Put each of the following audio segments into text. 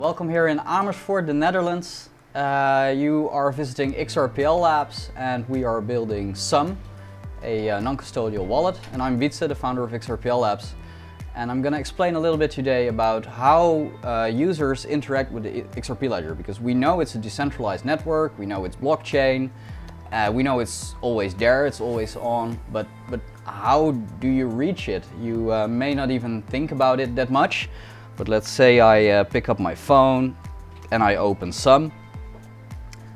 Welcome here in Amersfoort, the Netherlands. You are visiting XRPL Labs and we are building Sum, a non-custodial wallet. And I'm Wietse, the founder of XRPL Labs. And I'm going to explain a little bit today about how users interact with the XRP Ledger, because we know it's a decentralized network, we know it's blockchain, we know it's always there, it's always on, but how do you reach it? You may not even think about it that much, but let's say I pick up my phone and I open Sum.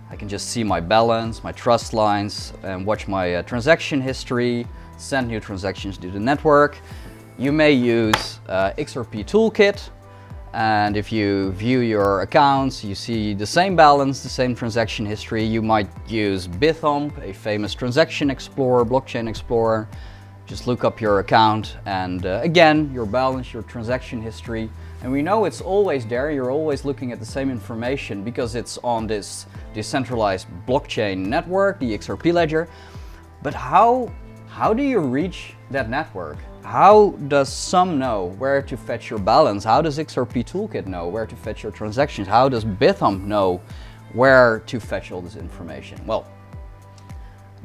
I can just see my balance, my trust lines, and watch my transaction history, send new transactions to the network. You may use XRP Toolkit, and if you view your accounts, you see the same balance, the same transaction history. You might use Bithump, a famous transaction explorer, blockchain explorer. Just look up your account and again, your balance, your transaction history. And we know it's always there, you're always looking at the same information because it's on this decentralized blockchain network, the XRP Ledger. But how do you reach that network? How does Sum know where to fetch your balance? How does XRP Toolkit know where to fetch your transactions? How does Bithump know where to fetch all this information? Well,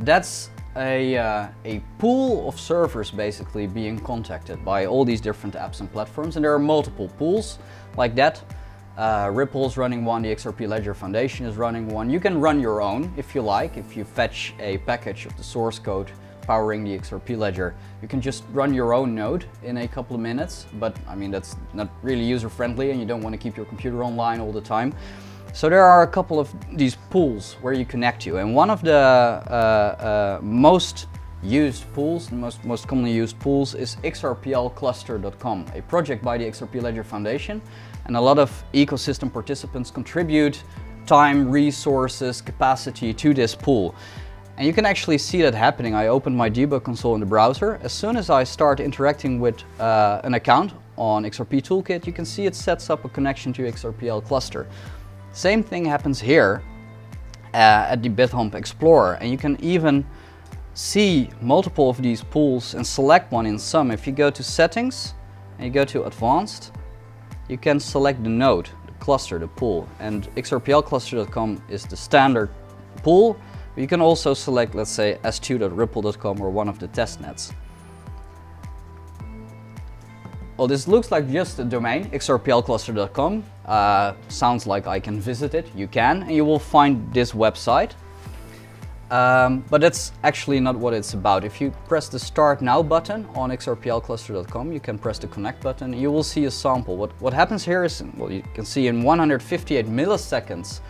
that's a pool of servers basically being contacted by all these different apps and platforms, and there are multiple pools like that. Ripple's running one, the XRP Ledger Foundation is running one. You can run your own if you like. If you fetch a package of the source code powering the XRP Ledger, you can just run your own node in a couple of minutes, but I mean that's not really user friendly and you don't want to keep your computer online all the time. So there are a couple of these pools where you connect to, and one of the most used pools, the most commonly used pools, is XRPLcluster.com, a project by the XRP Ledger Foundation, and a lot of ecosystem participants contribute time, resources, capacity to this pool. And you can actually see that happening. I opened my debug console in the browser. As soon as I start interacting with an account on XRP Toolkit, you can see it sets up a connection to XRPL cluster. Same thing happens here at the Bithump Explorer, and you can even see multiple of these pools and select one in Sum. If you go to Settings and you go to Advanced, you can select the node, the cluster, the pool, and XRPLcluster.com is the standard pool. You can also select, let's say, s2.ripple.com or one of the test nets. Well, this looks like just a domain, XRPLcluster.com. Sounds like I can visit it. You can, and you will find this website. But that's actually not what it's about. If you press the Start Now button on XRPLcluster.com, you can press the Connect button. You will see a sample. What happens here is, well, you can see in 158 milliseconds,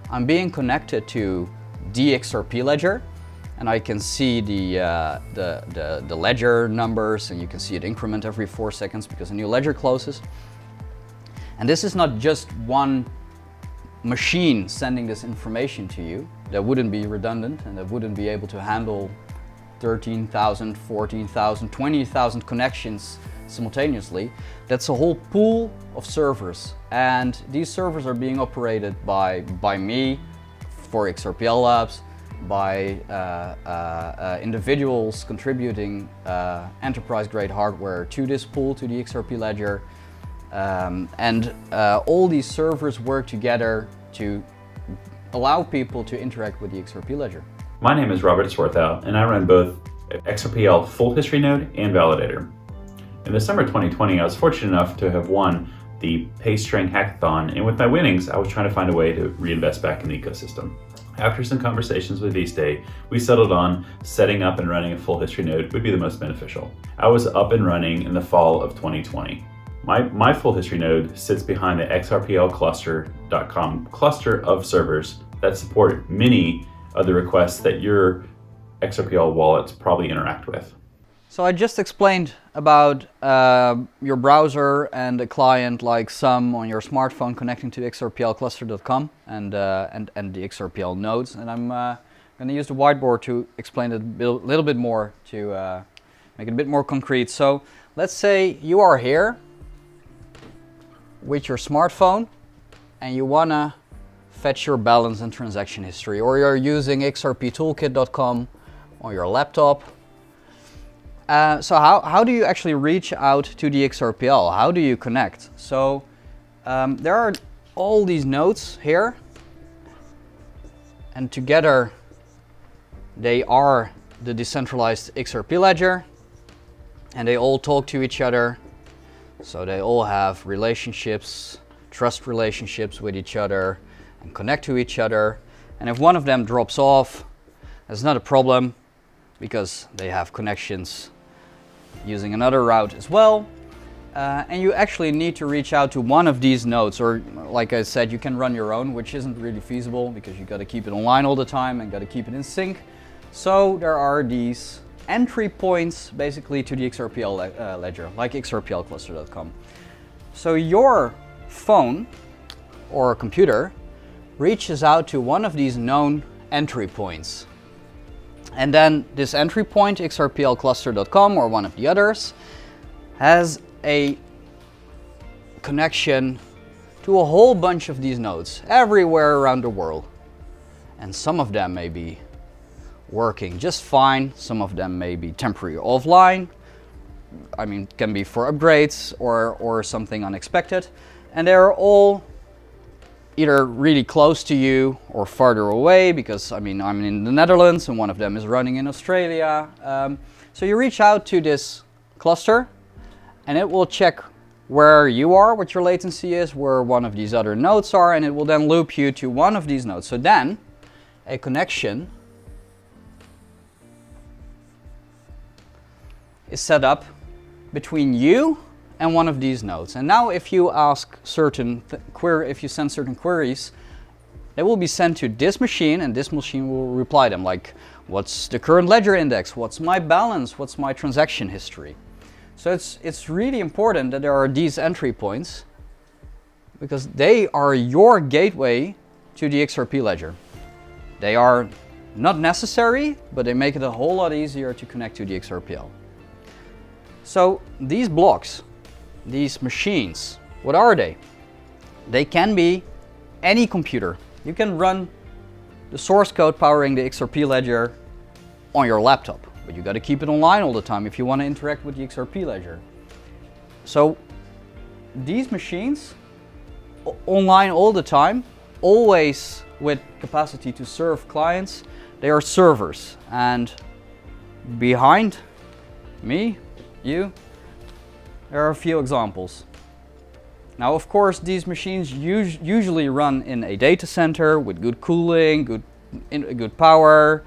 I'm being connected to the XRP Ledger, and I can see the ledger numbers, and you can see it increment every 4 seconds because a new ledger closes. And this is not just one machine sending this information to you. That wouldn't be redundant, and that wouldn't be able to handle 13,000, 14,000, 20,000 connections simultaneously. That's a whole pool of servers, and these servers are being operated by me, for XRPL Labs, by individuals contributing enterprise-grade hardware to this pool, to the XRP Ledger, and all these servers work together to allow people to interact with the XRP Ledger. My name is Robert Swarthout, and I run both XRPL Full History Node and Validator. In the summer 2020, I was fortunate enough to have won the PayString Hackathon, and with my winnings, I was trying to find a way to reinvest back in the ecosystem. After some conversations with Wietse, we settled on setting up and running a full history node would be the most beneficial. I was up and running in the fall of 2020. My full history node sits behind the XRPLcluster.com cluster of servers that support many of the requests that your XRPL wallets probably interact with. So I just explained about your browser and a client like Sum on your smartphone connecting to XRPLcluster.com and the XRPL nodes, and I'm going to use the whiteboard to explain it a little bit more to make it a bit more concrete. So let's say you are here with your smartphone and you want to fetch your balance and transaction history, or you're using XRPToolkit.com on your laptop. So how do you actually reach out to the XRPL? How do you connect? So there are all these nodes here, and together they are the decentralized XRP ledger, and they all talk to each other. So they all have relationships, trust relationships with each other, and connect to each other. And if one of them drops off, that's not a problem, because they have connections using another route as well. And you actually need to reach out to one of these nodes, or like I said, you can run your own, which isn't really feasible because you got to keep it online all the time and got to keep it in sync. So there are these entry points basically to the XRPL ledger, like XRPLcluster.com. So your phone or computer reaches out to one of these known entry points. And then this entry point, XRPLcluster.com or one of the others, has a connection to a whole bunch of these nodes everywhere around the world. And some of them may be working just fine, some of them may be temporarily offline. I mean, it can be for upgrades or something unexpected. And they're all either really close to you or farther away, because I mean, I'm in the Netherlands and one of them is running in Australia. So you reach out to this cluster and it will check where you are, what your latency is, where one of these other nodes are, and it will then loop you to one of these nodes. So then a connection is set up between you and one of these nodes. And now if you ask if you send certain queries, they will be sent to this machine, and this machine will reply them, like, what's the current ledger index? What's my balance? What's my transaction history? So it's really important that there are these entry points, because they are your gateway to the XRP ledger. They are not necessary, but they make it a whole lot easier to connect to the XRPL. So these blocks, these machines, what are they? They can be any computer. You can run the source code powering the XRP ledger on your laptop, but you got to keep it online all the time if you want to interact with the XRP ledger. So these machines online all the time, always with capacity to serve clients, they are servers. And behind me, you, there are a few examples. Now, of course, these machines usually run in a data center with good cooling, good power,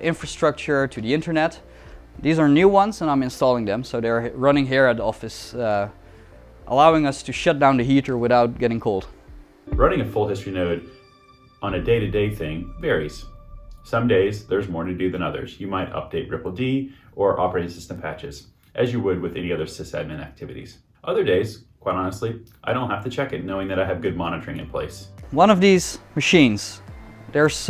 infrastructure to the internet. These are new ones and I'm installing them, so they're running here at the office, allowing us to shut down the heater without getting cold. Running a full history node on a day-to-day thing varies. Some days there's more to do than others. You might update RippleD or operating system patches, as you would with any other sysadmin activities. Other days, quite honestly, I don't have to check it, knowing that I have good monitoring in place. One of these machines, there's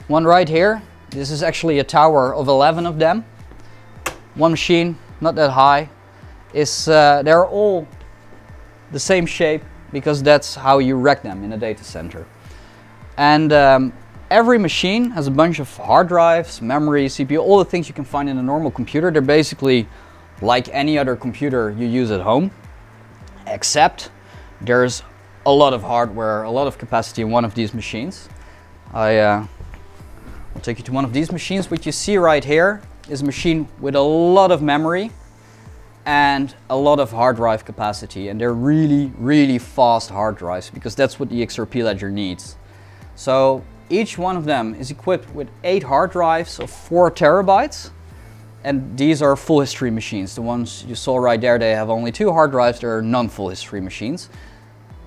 one right here. This is actually a tower of 11 of them. One machine, not that high, they're all the same shape because that's how you rack them in a data center. And every machine has a bunch of hard drives, memory, CPU, all the things you can find in a normal computer. They're basically like any other computer you use at home, except there's a lot of hardware, a lot of capacity in one of these machines. I'll take you to one of these machines. What you see right here is a machine with a lot of memory and a lot of hard drive capacity, and they're really, really fast hard drives because that's what the XRP ledger needs. So each one of them is equipped with 8 hard drives of 4 terabytes, and these are full history machines. The ones you saw right there, they have only 2 hard drives. They're non-full history machines.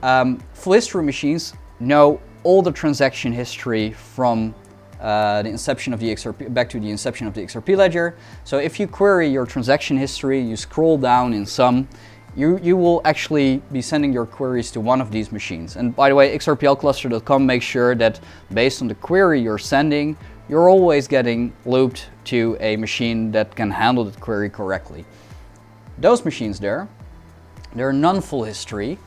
Full history machines know all the transaction history from the inception of the XRP, back to the inception of the XRP ledger. So if you query your transaction history, you scroll down in some, you will actually be sending your queries to one of these machines. And by the way, XRPLcluster.com makes sure that based on the query you're sending, you're always getting looped to a machine that can handle the query correctly. Those machines there, they're non-full history,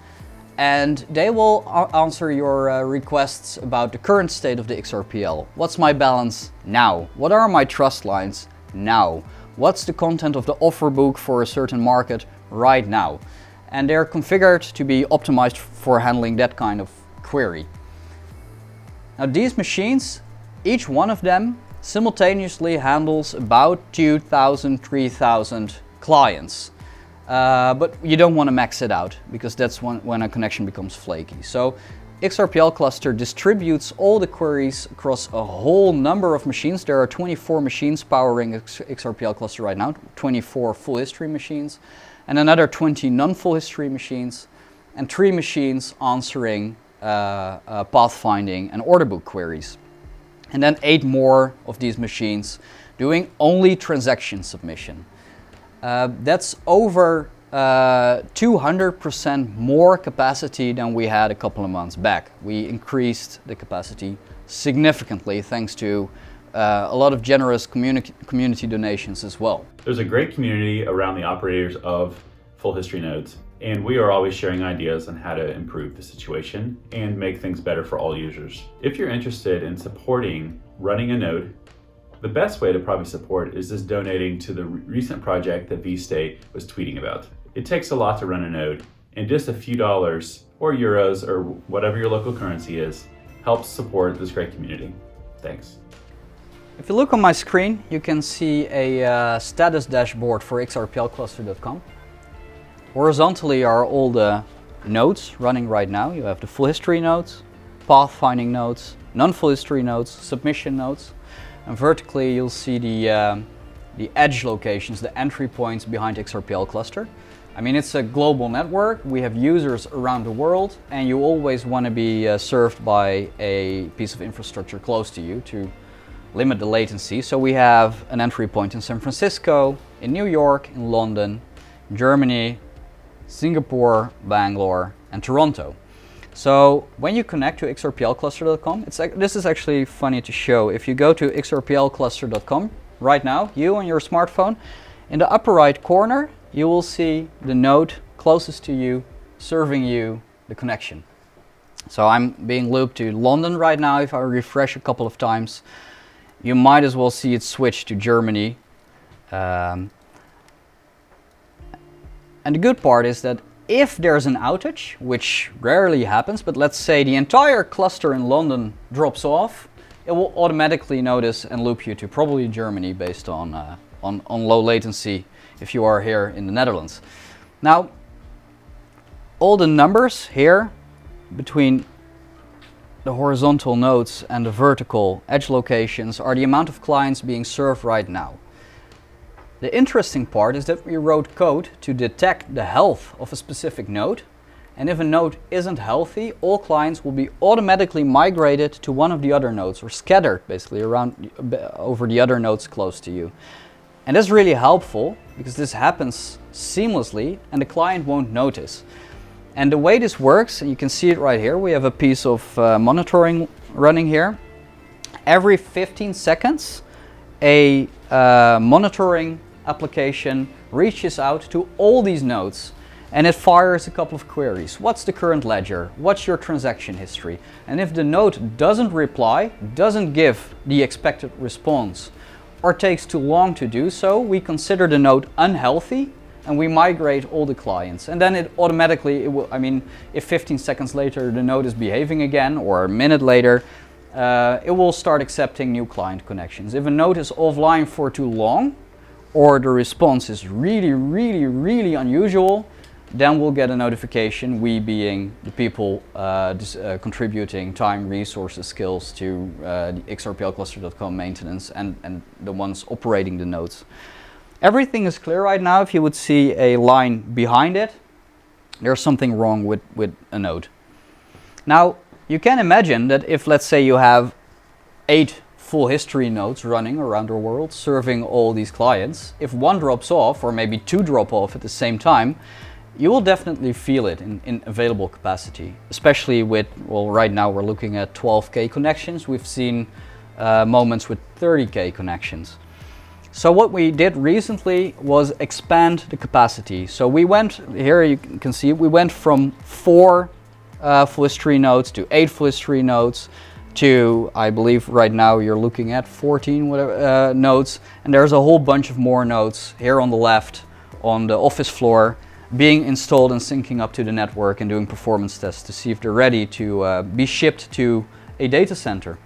and they will answer your requests about the current state of the XRPL. What's my balance now? What are my trust lines now? What's the content of the offer book for a certain market right now? and they're configured to be optimized for handling that kind of query. Now these machines, each one of them simultaneously handles about 2,000, 3,000 clients. But you don't want to max it out, because that's when a connection becomes flaky. So XRPL cluster distributes all the queries across a whole number of machines. There are 24 machines powering XRPL cluster right now, 24 full history machines, and another 20 non-full history machines, and 3 machines answering pathfinding and order book queries. And then 8 more of these machines doing only transaction submission. That's over 200% more capacity than we had a couple of months back. We increased the capacity significantly thanks to a lot of generous community donations as well. There's a great community around the operators of full history nodes, and we are always sharing ideas on how to improve the situation and make things better for all users. If you're interested in supporting running a node, the best way to probably support is just donating to the recent project that vState was tweeting about. It takes a lot to run a node, and just a few dollars or euros or whatever your local currency is helps support this great community. Thanks. If you look on my screen, you can see a status dashboard for XRPLcluster.com. Horizontally are all the nodes running right now. You have the full history nodes, pathfinding nodes, non-full history nodes, submission nodes. And vertically you'll see the edge locations, the entry points behind XRPL cluster. I mean, it's a global network. We have users around the world, and you always want to be served by a piece of infrastructure close to you to limit the latency. So we have an entry point in San Francisco, in New York, in London, Germany, Singapore, Bangalore, and Toronto. So when you connect to XRPLcluster.com, this is actually funny to show. If you go to XRPLcluster.com right now, you on your smartphone, in the upper right corner, you will see the node closest to you serving you the connection. So I'm being looped to London right now. If I refresh a couple of times, you might as well see it switch to Germany. And the good part is that if there's an outage, which rarely happens, but let's say the entire cluster in London drops off, it will automatically notice and loop you to probably Germany based on low latency if you are here in the Netherlands. Now, all the numbers here between the horizontal nodes and the vertical edge locations are the amount of clients being served right now. The interesting part is that we wrote code to detect the health of a specific node, and if a node isn't healthy, all clients will be automatically migrated to one of the other nodes, or scattered basically around over the other nodes close to you. And that's really helpful because this happens seamlessly and the client won't notice. And the way this works, and you can see it right here, we have a piece of monitoring running here. Every 15 seconds, a monitoring application reaches out to all these nodes and it fires a couple of queries. What's the current ledger? What's your transaction history? And if the node doesn't reply, doesn't give the expected response, or takes too long to do so, we consider the node unhealthy and we migrate all the clients. And then it automatically, if 15 seconds later the node is behaving again, or a minute later, it will start accepting new client connections. If a node is offline for too long, or the response is really unusual, then we'll get a notification, we being the people contributing time, resources, skills to the XRPLcluster.com maintenance and the ones operating the nodes. Everything is clear right now. If you would see a line behind it, there's something wrong with a node. Now, you can imagine that if, let's say, you have 8 full history nodes running around the world serving all these clients, if one drops off, or maybe 2 drop off at the same time, you will definitely feel it in available capacity, especially with, well, right now we're looking at 12K connections. We've seen moments with 30K connections. So what we did recently was expand the capacity. So we went, here you can see, we went from 4 full history nodes to 8 full history nodes to, I believe right now you're looking at 14 nodes, and there's a whole bunch of more nodes here on the left on the office floor being installed and syncing up to the network and doing performance tests to see if they're ready to be shipped to a data center.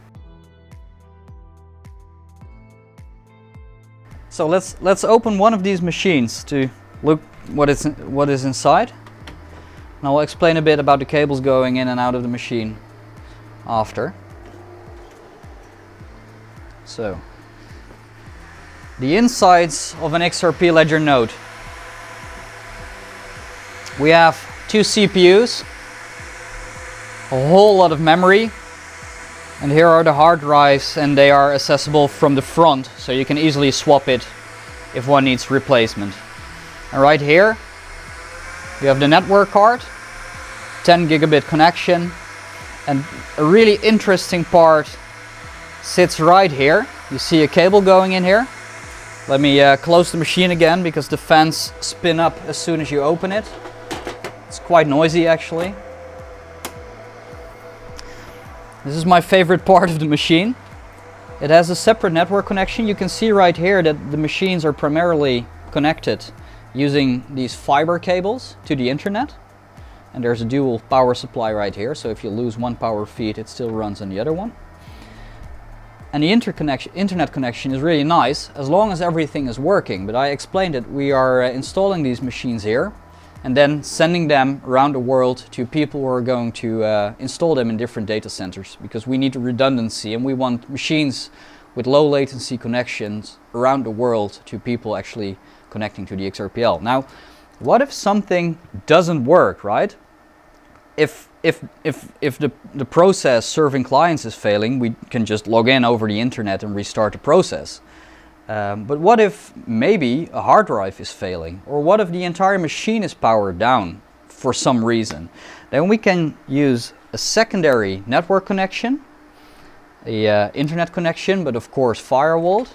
So let's open one of these machines to look what is inside. And I'll explain a bit about the cables going in and out of the machine after. So, the insides of an XRP Ledger node. We have 2 CPUs, a whole lot of memory, and here are the hard drives, and they are accessible from the front, so you can easily swap it if one needs replacement. And right here we have the network card, 10 gigabit connection, and a really interesting part sits right here. You see a cable going in here. Let me close the machine again because the fans spin up as soon as you open it. It's quite noisy actually. This is my favorite part of the machine. It has a separate network connection. You can see right here that the machines are primarily connected using these fiber cables to the internet. And there's a dual power supply right here, so if you lose one power feed, it still runs on the other one. And the internet connection is really nice as long as everything is working. But I explained it, we are installing these machines here and then sending them around the world to people who are going to install them in different data centers, because we need redundancy and we want machines with low latency connections around the world to people actually connecting to the XRPL. Now, what if something doesn't work, right? If the process serving clients is failing, we can just log in over the internet and restart the process. But what if maybe a hard drive is failing? Or what if the entire machine is powered down for some reason? Then we can use a secondary network connection, a internet connection, but of course firewalled.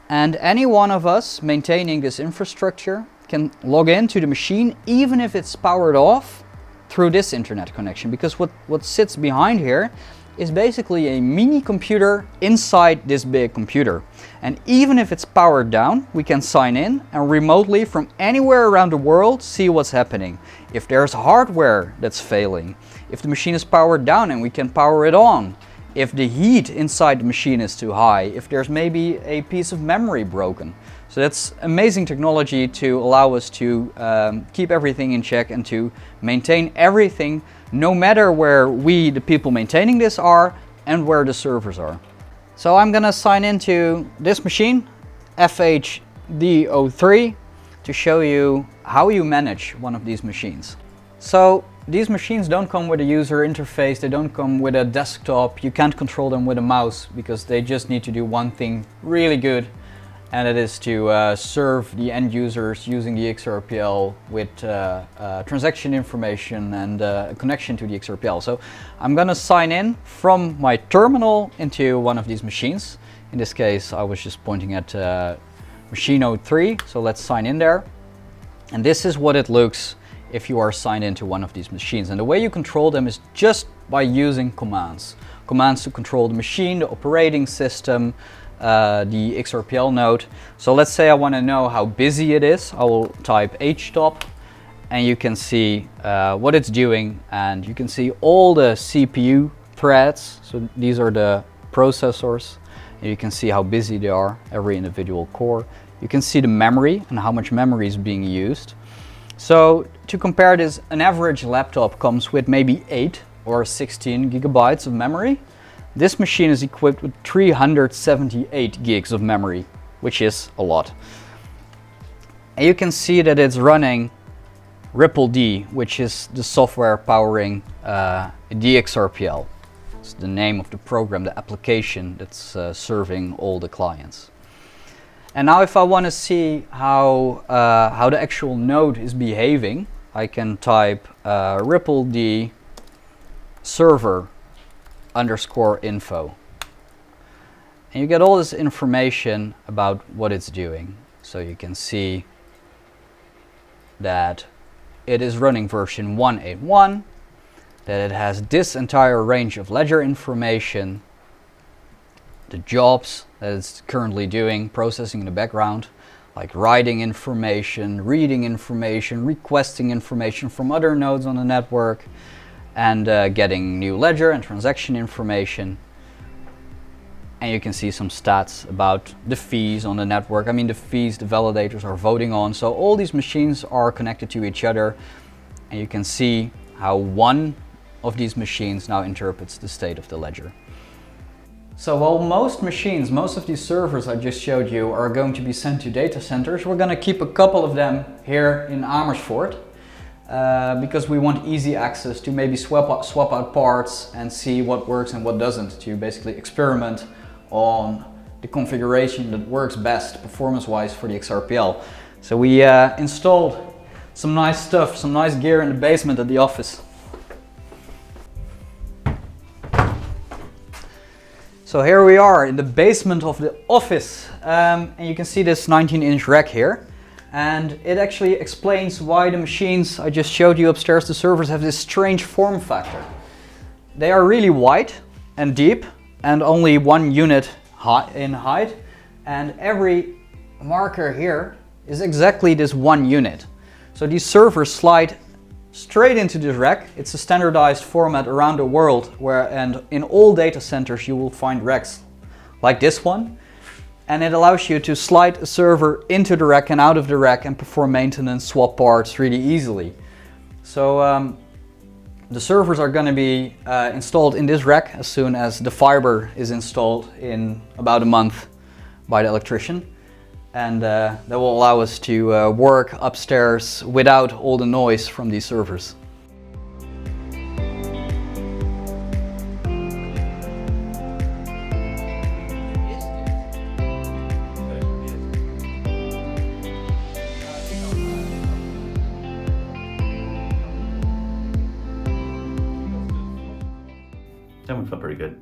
And any one of us maintaining this infrastructure can log into the machine even if it's powered off through this internet connection, because what sits behind here is basically a mini computer inside this big computer. And even if it's powered down, we can sign in and remotely from anywhere around the world see what's happening. If there's hardware that's failing, if the machine is powered down and we can power it on, if the heat inside the machine is too high, if there's maybe a piece of memory broken. So that's amazing technology to allow us to keep everything in check and to maintain everything, no matter where we, the people maintaining this, are and where the servers are. So I'm gonna sign into this machine, FHD03, to show you how you manage one of these machines. So these machines don't come with a user interface, they don't come with a desktop, you can't control them with a mouse because they just need to do one thing really good, and it is to serve the end users using the XRPL with transaction information and a connection to the XRPL. So I'm gonna sign in from my terminal into one of these machines. In this case, I was just pointing at machine 03, so let's sign in there. And this is what it looks if you are signed into one of these machines. And the way you control them is just by using commands. Commands to control the machine, the operating system, the XRPL node. So let's say I want to know how busy it is. I will type htop and you can see what it's doing, and you can see all the CPU threads. So these are the processors, and you can see how busy they are, every individual core. You can see the memory and how much memory is being used. So to compare this, an average laptop comes with maybe 8 or 16 gigabytes of memory. This machine is equipped with 378 gigs of memory, which is a lot. And you can see that it's running XRPl, which is the software powering the XRPL. It's the name of the program, the application that's serving all the clients. And now if I want to see how the actual node is behaving, I can type XRPl server _info. And you get all this information about what it's doing. So you can see that it is running version 181, that it has this entire range of ledger information, the jobs that it's currently doing, processing in the background, like writing information, reading information, requesting information from other nodes on the network, and getting new ledger and transaction information. And you can see some stats about the fees on the network. I mean, the fees the validators are voting on. So all these machines are connected to each other, and you can see how one of these machines now interprets the state of the ledger. So while most machines, most of these servers I just showed you are going to be sent to data centers, we're going to keep a couple of them here in Amersfoort because we want easy access to maybe swap out parts and see what works and what doesn't, to basically experiment on the configuration that works best performance-wise for the XRPL. So we installed some nice stuff, some nice gear in the basement at the office. So here we are in the basement of the office, and you can see this 19-inch rack here, and it actually explains why the machines I just showed you upstairs, the servers, have this strange form factor. They are really wide and deep and only 1 unit in height, and every marker here is exactly this 1 unit. So these servers slide straight into this rack. It's a standardized format around the world, and in all data centers you will find racks like this one, and it allows you to slide a server into the rack and out of the rack and perform maintenance, swap parts really easily. So the servers are going to be installed in this rack as soon as the fiber is installed in about a month by the electrician. And that will allow us to work upstairs without all the noise from these servers. That one felt pretty good.